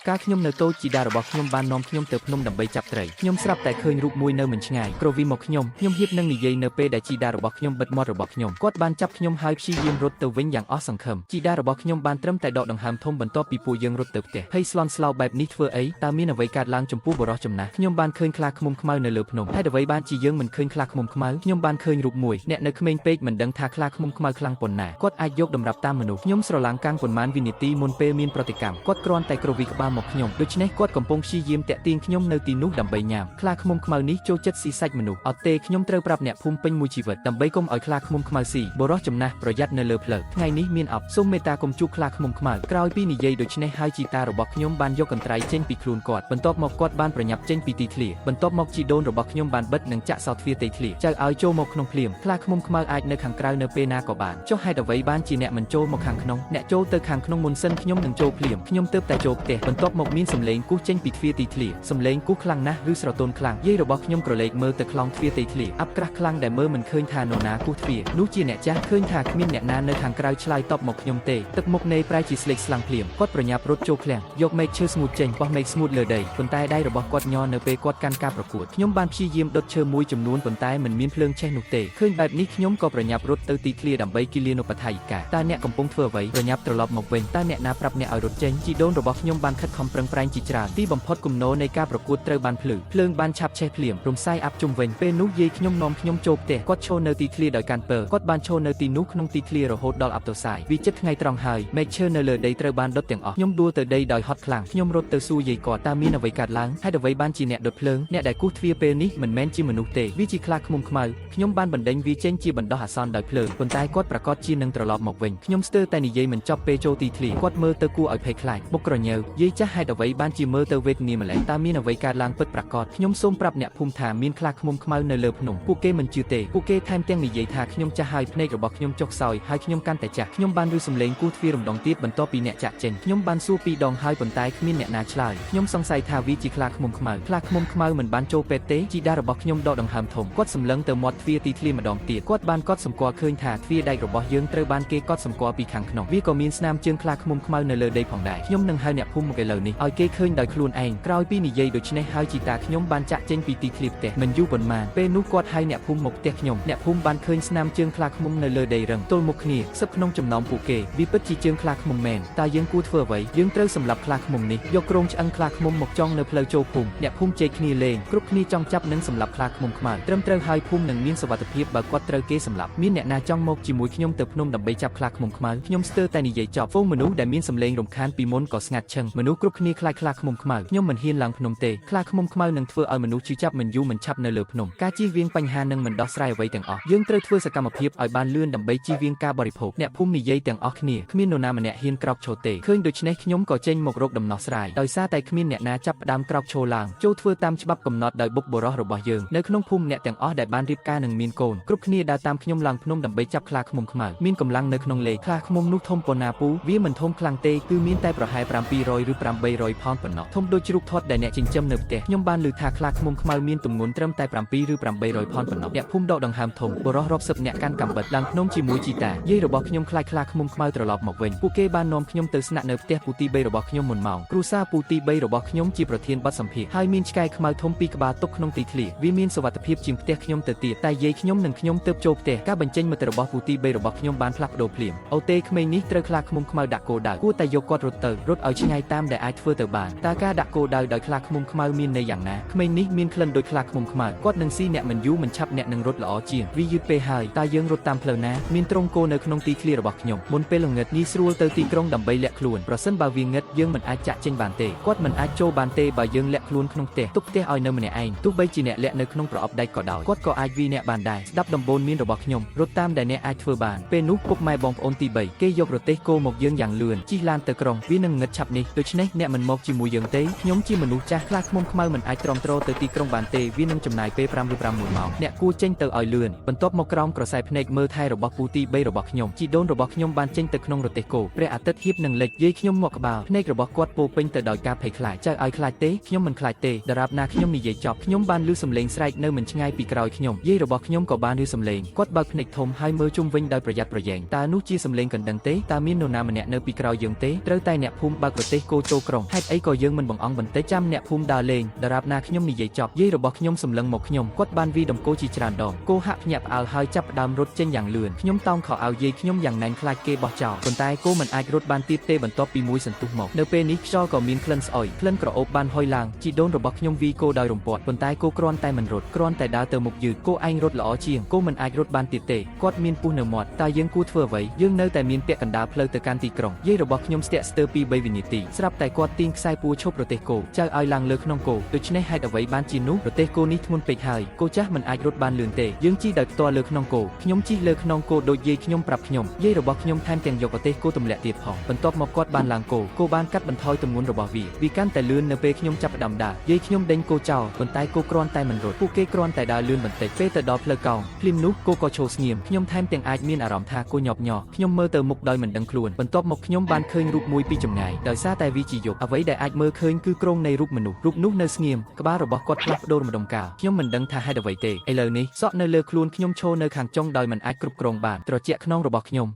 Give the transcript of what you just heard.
ការខ្ញុំនៅតូចជីតារបស់ខ្ញុំបាននាំខ្ញុំទៅភ្នំដើម្បីចាប់ត្រីខ្ញុំស្រាប់តែឃើញរូបមួយនៅមិនឆ្ងាយក្រវីមកខ្ញុំហ៊ាននឹងនិយាយនៅពេលដែលជីតារបស់ខ្ញុំបិទមាត់របស់ខ្ញុំគាត់បានចាប់ខ្ញុំហើយព្យាយាមរត់ទៅវិញយ៉ាងអស់សង្ឃឹមជីតារបស់ខ្ញុំបានត្រឹមតែដកដង្ហើមធំបន្ទាប់ពីពួកយើងរត់ទៅផ្ទះហើយស្លន់ស្លោបែបនេះធ្វើអីតើមានអ្វីកើតឡើងចំពោះបរិសុទ្ធចំណាស់ខ្ញុំបានឃើញខ្លាឃ្មុំខ្មៅនៅលើភ្នំហេតុអ្វីបានជាយើងមិនឃើញខ្លាឃ្មុំខ្មៅខ្ញុំបានឃើញរូបមួយអ្នកនៅក្មេងពេកមិនដឹងថាខ្លាឃ្មុំខ្មៅខ្លាំងប៉ុណ្ណាគាត់អាចយកតម្រាប់តាមមនុស្សខ្ញុំស្រឡាំងកាំងប៉ុន្មានវិនាទីមុនពេលមានប្រតិកម្មគាត់គ្រាន់តែក្រវីក្បាលមកខ្ញុំដូច្នេះគាត់កំពុងព្យាយាមតាក់ទាញខ្ញុំនៅទីនោះដើម្បីញ៉ាំខ្លាឃ្មុំខ្មៅនេះចូលចិត្តស៊ីសាច់មនុស្សអត់ទេខ្ញុំត្រូវប្រាប់អ្នកភូមិពេញមួយជីវិតដើម្បីកុំឲ្យខ្លាឃ្មុំខ្មៅស៊ីបរិសុទ្ធចំណាស់ប្រយ័ត្ននៅលើផ្លូវថ្ងៃនេះមានអបសូមមេត្តាកុំជួបខ្លាឃ្មុំខ្មៅក្រោយពីនិយាយដូច្នេះហើយជីតារបស់ខ្ញុំបានយកកន្ត្រៃចេញពីខ្លួនគាត់បន្ទាប់មកគាត់បានប្រញាប់ចេញពីទីធ្លាបន្ទាប់មកជីដូនរបស់ខ្ញុំបានបិទនិងចាក់សោទ្វារទីធ្លាចៅឲ្យចូលមកក្នុងភ្លាមខ្លាឃ្មុំខ្មៅអាចនៅខាងក្រៅនៅពេលណាក៏បានចុះហេតុអ្វីបានជាអ្នកមិនចូលមកខាងក្នុងអ្នកចូលទៅខាងក្នុងមុនសិនខ្ញុំនឹងចូលភ្លាមខ្ញុំទើបតែចូលផ្ទះបន្ទាប់មកមានសំឡេងគូសចេញពីទ្វារទីធ្លាសំឡេងគូសខ្លាំងណាស់ឬស្រទន់ខ្លាំងយាយរបស់ខ្ញុំក្រឡេកមើលទៅខ្លងទ្វារទីធ្លាអាប់ក្រាស់ខ្លាំងដែលមើលមិនឃើញថានរណាគូសទ្វារនោះជាអ្នកចាស់ឃើញថាគ្មានអ្នកណានៅខាងក្រៅឆ្លើយតបមកខ្ញុំទេទឹកមុខនៃប្រែជាស្លេកស្លាំងភ្លាមគាត់ប្រញាប់រត់ចូលឃ្លាំងយកមែកឈើស្ងួតចេញបោះមែកស្ងួតលើដីប៉ុន្តែដៃរបស់គាត់ញ័រនៅពេលគាត់កាន់ការប្រកួតខ្ញុំបានព្យាយាមដុតឈើមួយចំនួនប៉ុន្តែមិនមានភ្លើងឆេះនោះទេឃើញបែបនេះខ្ញុំក៏ប្រញាប់រត់ទៅទីធ្លាដើម្បីគិលានុបដ្ឋាយិកាតើអ្នកកំពុងធ្វើអ្វីប្រញាប់ត្រឡប់មកវិញតើអ្នកណាប្រាប់អ្នកឲ្យរត់ចេញជីដូនរបស់ខ្ញុំបានខិតខំប្រឹងប្រែងជាច្រើនទីបំផុតគំនរនៃការប្រកួតត្រូវបានភ្លើងបានឆាប់ឆេះភ្លាមរំសាយអាប់ជុំវិញពេលនោះយាយខ្ញុំនាំខ្ញុំចូលផ្ទះគាត់ឈរនៅទីធ្លាដោយកាន់ពើគាត់បានឈរនៅទីនោះក្នុងទីធ្លារហូតដល់អាប់ទសាយវាជិតថ្ងៃត្រង់ហើយមែកឈើនៅលើដីត្រូវបានដុតទាំងអស់ខ្ញុំដួលទៅដីដោយហត់ខ្លាំងខ្ញុំរត់ទៅសួរយាយគាត់តើមានអ្វីកើតឡើងហេតុអ្វីបានជាអ្នកដុតភ្លើងអ្នកដែលគូសទ្វារពេលនេះមិនមែនជាមនុស្សទេវាជាខ្លាឃ្មុំខ្មៅខ្ញុំបានបណ្ដេញវាចេញជាបណ្ដោះអាសន្នដោយភ្លើងប៉ុន្តែគាត់ប្រកាសជានឹងត្រឡប់មកវិញខ្ញុំស្ទើរតែនិយាយមិនចប់ពេលចូលទីធ្លាគាត់មើលទៅគួរឲ្យភ័យខ្លាចមុខក្រញើយាយចាស់ហេតុអ្វីបានជាមើលទៅវេទនាម្ល៉េះតើមានអ្វីកើតឡើងពិតប្រាកដខ្ញុំសូមប្រាប់អ្នកភូមិថាមានខ្លាឃ្មុំខ្មៅនៅលើភ្នំពួកគេមិនជឿទេពួកគេថែមទាំងនិយាយថាខ្ញុំចាស់ហើយភ្នែករបស់ខ្ញុំចុះខ្សោយហើយខ្ញុំកាន់តែចាស់ខ្ញុំបានឮសំឡេងគូសទ្វារម្ដងទៀតបន្ទាប់ពីអ្នកចាក់ចេញខ្ញុំបានសួរពីរដងហើយប៉ុន្តែគ្មានអ្នកណាឆ្លើយខ្ញុំសង្ស័យថាវាជាខ្លាឃ្មុំខ្មៅខ្លាឃ្មុំខ្មៅមិនបានចូលពេទ្យទេជីតារបស់ខ្ញុំដកដង្ហើមធំគាត់សម្លឹងទៅមាត់ទ្វារទីធ្លាម្ដងទៀតគាត់បានកត់សម្គាល់ឃើញថាទ្វារដែករបស់យើងត្រូវបានគេកត់សម្គាល់ពីខាងក្នុងវាក៏មានស្នាមជើងខ្លាឃ្មុំខ្មៅនៅលើដីផងដែរខ្ញុំនឹងហៅអ្នកភូមិមកឥឡូវនេះឲ្យគេឃើញដោយខ្លួនឯងក្រោយពីនិយាយដូច្នេះហើយជីតាខ្ញុំបានចាក់ចេញពីទីធ្លាផ្ទះមិនយូរប៉ុន្មានពេលនោះគាត់ហៅអ្នកភូមិមកផ្ទះខ្ញុំអ្នកភូមិបានឃើញស្នាមជើងខ្លាឃ្មុំនៅលើដីរឹងទល់មុខគ្នាសឹកក្នុងចំណោមពួកគេវាពិតជាជើងខ្លាឃ្មុំមែនតើយើងគួរធ្វើអ្វីយើងត្រូវសម្លាប់ខ្លាឃ្មុំនេះយកក្រងឆ្អឹងខ្លាឃ្មុំមកចងនៅផ្លូវចូលភូមិអ្នកភូមិជែកគ្នាលេងគ្រប់គ្នាចង់ចាប់និងសម្លាប់ខ្លាឃ្មុំខ្មៅត្រឹមត្រូវហើយភូមិនឹងមានសុវត្ថិភាពបើគាត់ត្រូវគេសម្លាប់មានអ្នកណាចង់មកជាមួយខ្ញុំទៅភ្នំដើម្បីចាប់ខ្លាឃ្មុំខ្មៅខ្ញុំស្ទើរតែនិយាយចប់ហ្វូងមនុស្សដែលមានសម្លេងរំខានពីមុនក៏ស្ងាត់ឈឹងមនុស្សគ្រប់គ្នាខ្លាចខ្លាឃ្មុំខ្មៅខ្ញុំមិនហ៊ានឡើងភ្នំទេខ្លាឃ្មុំខ្មៅនឹងធ្វើឲ្យមនុស្សជឿចាប់មិនយូរមិនឆាប់នៅលើភ្នំការជៀសវាងបញ្ហានឹងមិនដោះស្រាយអ្វីទាំងអស់យើងត្រូវធ្វើសកម្មភាពឲ្យបានលឿនដើម្បីជៀសវាងការបរិភោគអ្នកភូមិនិយាយទាំងអស់គ្នាគ្មាននរណាម្នាក់ហ៊ានក្រោកឈរទេឃើញដូច្នេះខ្ញុំក៏ចេញមករកដំណោះស្រាយដោយសារតែគ្មានអ្នកណាចាប់ផ្ដើមក្រោកឈរឡើងចូលធ្វើតាមច្បាប់កំណត់ដោយបុព្វបុរសរបស់យើងនៅក្នុងភូមិអ្នកទាំងអស់ដែលបានរៀបការនឹងមានកូនគ្រប់គ្នាដើរតាមខ្ញុំឡើងភ្នំដើម្បីចាប់ខ្លាឃ្មុំខ្មៅមានកម្លាំងនៅក្នុងលេខខ្លាឃ្មុំនោះធំប៉ុណ្ណាពូវាមិនធំខ្លាំងទេគឺមានតែប្រហែល700ឬ800ផោនប៉ុណ្ណោះធំដូចជ្រូកធាត់ដែលអ្នកចិញ្ចឹមនៅផ្ទះខ្ញុំបានឮថាខ្លាឃ្មុំខ្មៅមានទម្ងន់ត្រឹមតែ7ឬ800ផោនប៉ុណ្ណោះអ្នកភូមិដកដង្ហើមធំបុរសរាប់សិបអ្នកកាន់កាំបិតឡើងភ្នំជាមួយជីតាយាយរបស់ខ្ញុំខ្លាចខ្លាឃ្មុំខ្មៅត្រឡប់មកវិញពួកគេបាននាំខ្ញុំទៅស្នាក់នៅផ្ទះពូទី3របស់ខ្ញុំមុនម៉ោងគ្រួសារពូទី3របស់ខ្ញុំជាប្រធានបទសម្ភាសន៍ហើយមានឆ្កែខ្មៅធំ2ក្បាលទុកក្នុងទីធ្លាវាមានសុវត្ថិភាពជាងផ្ទះខ្ញុំទៅទៀតតែយាយខ្ញុំនិងខ្ញុំទើបចូលផ្ទះការបញ្ចេញមតិរបស់ពូទី3របស់ខ្ញុំបានផ្លាស់ប្ដូរភ្លាមអូទេក្មេងនេះត្រូវខ្លាឃ្មុំខ្មៅដាក់គោលដៅគួរតែយកគាត់រត់ឲ្យឆ្ងាយតាមដែលអាចធ្វើទៅបានតើការដាក់គោលដៅដោយខ្លាឃ្មុំខ្មៅមានន័យយ៉ាងណាក្មេងនេះមានក្លិនដូចខ្លាឃ្មុំខ្មៅគាត់នឹងស៊ីអ្នកមិនយូរមិនឆាប់អ្នកនឹងរត់ល្អជាងវាយឺតពេលហើយតើយើងរត់តាមផ្លូវណាមានទ្រង់គោនៅក្នុងទីធ្លារបស់ខ្ញុំមុនពេលល្ងឹតងាយស្រួលទៅទីក្រុងដើម្បីលាក់ខ្លួនប្រសិនបើវាងឹតយើងមិនអាចចាក់ចេញបានទេគាត់មិនអាចចូលបានទេបើយើងលាក់ខ្លួនក្នុងផ្ទះទុកផ្ទះឲ្យនៅម្នាក់ឯងទោះបីជាអ្នកលាក់នៅក្នុងប្រអប់ដែកក៏ដោយគាត់ក៏អាចវាយអ្នកបានដែរស្ដាប់ដំបូន្មានរបស់ខ្ញុំរត់តាមដែលអ្នកអាចធ្វើបានពេលនោះពុកម៉ែបងប្អូនទី3គេយករទេះគោមកយើងយ៉ាងលឿនជិះឡានទៅក្រុងវានឹងងឹតឆាប់នេះដូច្នេះអ្នកមិនមកជាមួយយើងទេខ្ញុំជាមនុស្សចាស់ខ្លាឃ្មុំខ្មៅមិនអាចទ្រាំទ្រទៅទីក្រុងបានទេវានឹងចំណាយពេល5ឬ6ម៉ោងអ្នកគួរចេញទៅឲ្យលឿនបន្ទាប់មកក្រោមក្រសែភ្នែកមើលថែរបស់ពូទី3របស់ខ្ញុំជីដូនរបស់ខ្ញុំបានចេញទៅក្នុងរទេះគោព្រះអាទិត្យហៀបនឹងលិចយាយខ្ញុំមកក្បាលភ្នែករបស់គាត់ពោពេញទៅដោយការភ័យខ្លាចចៅឲ្យខ្លាចទេខ្ញុំមិនខ្លាចទេដរាបណាខ្ញុំនិយាយចប់ខ្ញុំបានឮសំឡេងស្រែកនៅមិនឆ្ងាយពីក្រោយខ្ញុំយាយរបស់ខ្ញុំក៏បានឮសំឡេងគាត់បើកភ្នែកធំហើយមើលជុំវិញដោយប្រយ័ត្នប្រយែងតើនោះជាសំឡេងកណ្ដឹងទេតើមាននរណាម្នាក់នៅពីក្រោយយើងទេត្រូវតែអ្នកភូមិបើករទេះគោ តូក្រុងហេតុអីក៏យើងមិនបង្អង់បន្តិចចាំអ្នកភូមិដើរលេងដរាបណាខ្ញុំនិយាយចប់យាយរបស់ខ្ញុំសម្លឹងមកខ្ញុំគាត់បានវីដំគោជាច្រើនដងគោហាក់ភ្ញាក់ផ្អើលហើយចាប់ផ្ដើមរត់ចេញយ៉ាងលឿនខ្ញុំតោងខោអាវយាយខ្ញុំយ៉ាងណែនខ្លាចគេបោះចោលប៉ុន្តែគោមិនអាចរត់បានទៀតទេបន្ទាប់ពីមួយសន្ទុះមកនៅពេលនេះខ្យល់ក៏មានក្លិនស្អុយក្លិនក្រអូបបានហុយឡើងជីដូនរបស់ខ្ញុំវីគោដោយរំពាត់ប៉ុន្តែគោគ្រាន់តែមិនរត់គ្រាន់តែដើរទៅមុខយឺតគោឯងរត់ល្អជាងគោមិនអាចរត់បានទៀតទេគាត់មានពុះនៅមាត់តើយើងគួរធ្វើអ្វីយើងនៅតែមានពាក់កណ្ដាលផ្លូវទៅកាន់ទីក្រុងយាយរបស់ខ្ញុំស្ទាក់ស្ទើរពី3វិនាទីស្រាប់តែគាត់ទាញខ្សែពួរឈប់ប្រទេសគោចៅឲ្យឡើងលើក្នុងគោដូច្នេះហេតុអ្វីបានជានោះប្រទេសគោនេះធ្ងន់ពេកហើយគោចាស់មិនអាចរត់បានលឿនទេយើងជិះដោយផ្ទាល់លើក្នុងគោខ្ញុំជិះលើក្នុងគោដូចយាយខ្ញុំប្រាប់ខ្ញុំយាយរបស់ខ្ញុំថែមទាំងយកប្រទេសគោទម្លាក់ទៀតផងបន្ទាប់មកគាត់បានឡើងគោបានកាត់បន្ថយទម្ងន់របស់វាកាន់តែលឿននៅពេលខ្ញុំចាប់ផ្ដើមដើរយាយខ្ញុំដេញគោចោលប៉ុន្តែគោគ្រាន់តែមិនរត់ពួកគេគ្រាន់តែដើរលឿនបន្តិចពេលទៅដល់ផ្លូវកោងភ្លាមនោះគោក៏ឈរស្ងៀមខ្ញុំថែមទាំងអាចមានអារម្មណ៍ថាគោញាប់ញ័រខ្ញុំមើលទៅមុខដោយមិនដឹងខ្លួនបន្ទាប់មកខ្ញុំបានឃើញរូបមួយពីចម្ងាយដោយសារតែវាជាយប់អ្វីដែលអាចមើលឃើញគឺគ្រោងនៃរូបមនុស្សរូបនោះនៅស្ងៀមក្បាលរបស់គាត់ផ្លាស់ប្ដូរម្ដងកាលខ្ញុំមិនដឹងថាហេតុអ្វីទេឥឡូវនេះសក់នៅលើខ្លួនខ្ញុំឈរនៅខាងចុងដោយមិនអាចគ្រប់គ្រងបានត្រជាក់ខ្នងរបស់ខ្ញុំ